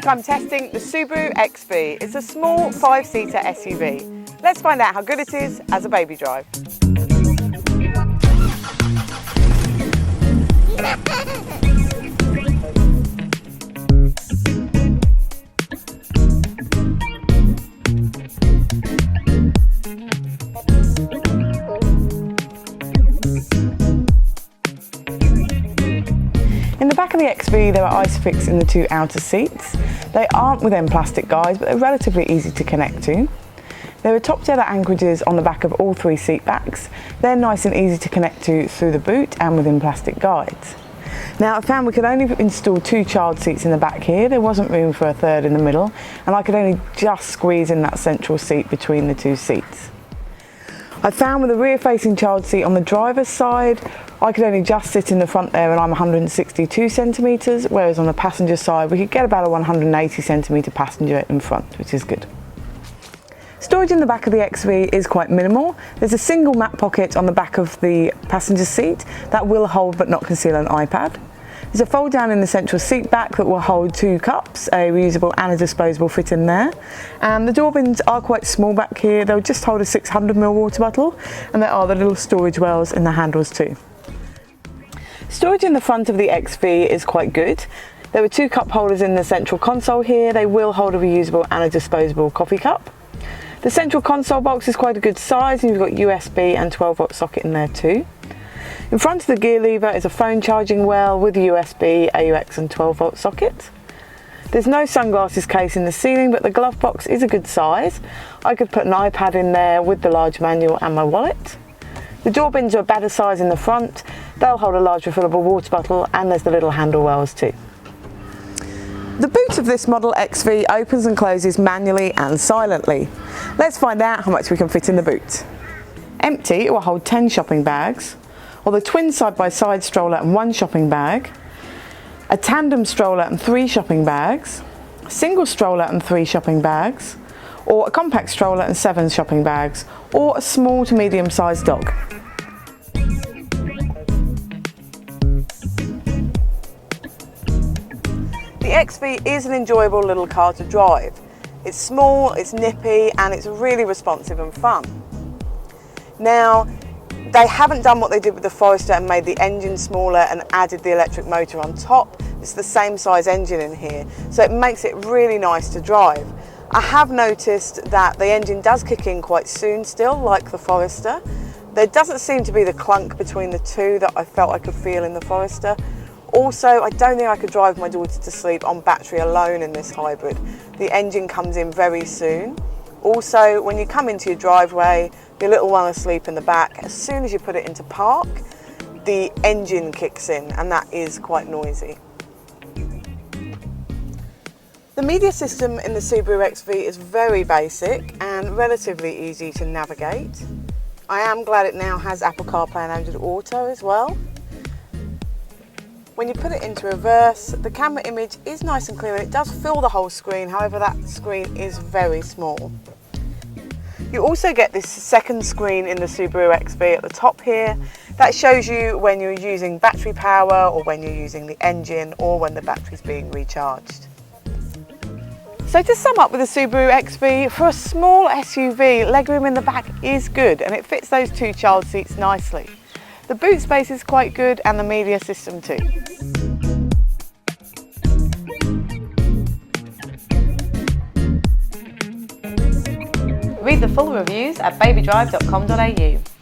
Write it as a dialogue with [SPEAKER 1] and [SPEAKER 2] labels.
[SPEAKER 1] week I'm testing the Subaru XV. It's a small 5-seater SUV. Let's find out how good it is as a baby drive. In the back of the XV there are ISOFIX in the 2 outer seats. They aren't with end plastic guides, but they're relatively easy to connect to. There are top tether anchorages on the back of all 3 seat backs. They're nice and easy to connect to through the boot and within plastic guides. Now I found we could only install 2 child seats in the back here. There wasn't room for a third in the middle, and I could only just squeeze in that central seat between the 2 seats. I found with a rear-facing child seat on the driver's side, I could only just sit in the front there, and I'm 162 centimetres, whereas on the passenger side we could get about a 180 centimetre passenger in front, which is good. Storage in the back of the XV is quite minimal. There's a single mat pocket on the back of the passenger seat that will hold but not conceal an iPad. There's a fold down in the central seat back that will hold 2 cups, a reusable and a disposable fit in there. And the door bins are quite small back here. They'll just hold a 600ml water bottle, and there are the little storage wells in the handles too. Storage in the front of the XV is quite good. There are 2 cup holders in the central console here. They will hold a reusable and a disposable coffee cup. The central console box is quite a good size, and you've got USB and 12-volt socket in there too. In front of the gear lever is a phone charging well with USB, AUX and 12-volt socket. There's no sunglasses case in the ceiling, but the glove box is a good size. I could put an iPad in there with the large manual and my wallet. The door bins are a better size in the front. They'll hold a large refillable water bottle, and there's the little handle wells too. The boot of this model XV opens and closes manually and silently. Let's find out how much we can fit in the boot. Empty, it will hold 10 shopping bags, or the twin side-by-side stroller and 1 shopping bag, a tandem stroller and 3 shopping bags, a single stroller and 3 shopping bags, or a compact stroller and 7 shopping bags, or a small to medium-sized dog. The XV is an enjoyable little car to drive. It's small, it's nippy, and it's really responsive and fun. Now, they haven't done what they did with the Forester and made the engine smaller and added the electric motor on top. It's the same size engine in here, so it makes it really nice to drive. I have noticed that the engine does kick in quite soon still, like the Forester. There doesn't seem to be the clunk between the two that I felt I could feel in the Forester. Also, I don't think I could drive my daughter to sleep on battery alone in this hybrid. The engine comes in very soon. Also, when you come into your driveway, your little one asleep in the back, as soon as you put it into park, the engine kicks in, and that is quite noisy. The media system in the Subaru XV is very basic and relatively easy to navigate. I am glad it now has Apple CarPlay and Android Auto as well. When you put it into reverse, the camera image is nice and clear, and it does fill the whole screen. However, that screen is very small. You also get this second screen in the Subaru XV at the top here. That shows you when you're using battery power, or when you're using the engine, or when the battery's being recharged. So to sum up with the Subaru XV, for a small SUV, legroom in the back is good, and it fits those 2 child seats nicely. The boot space is quite good, and the media system too. Read the full reviews at BabyDrive.com.au.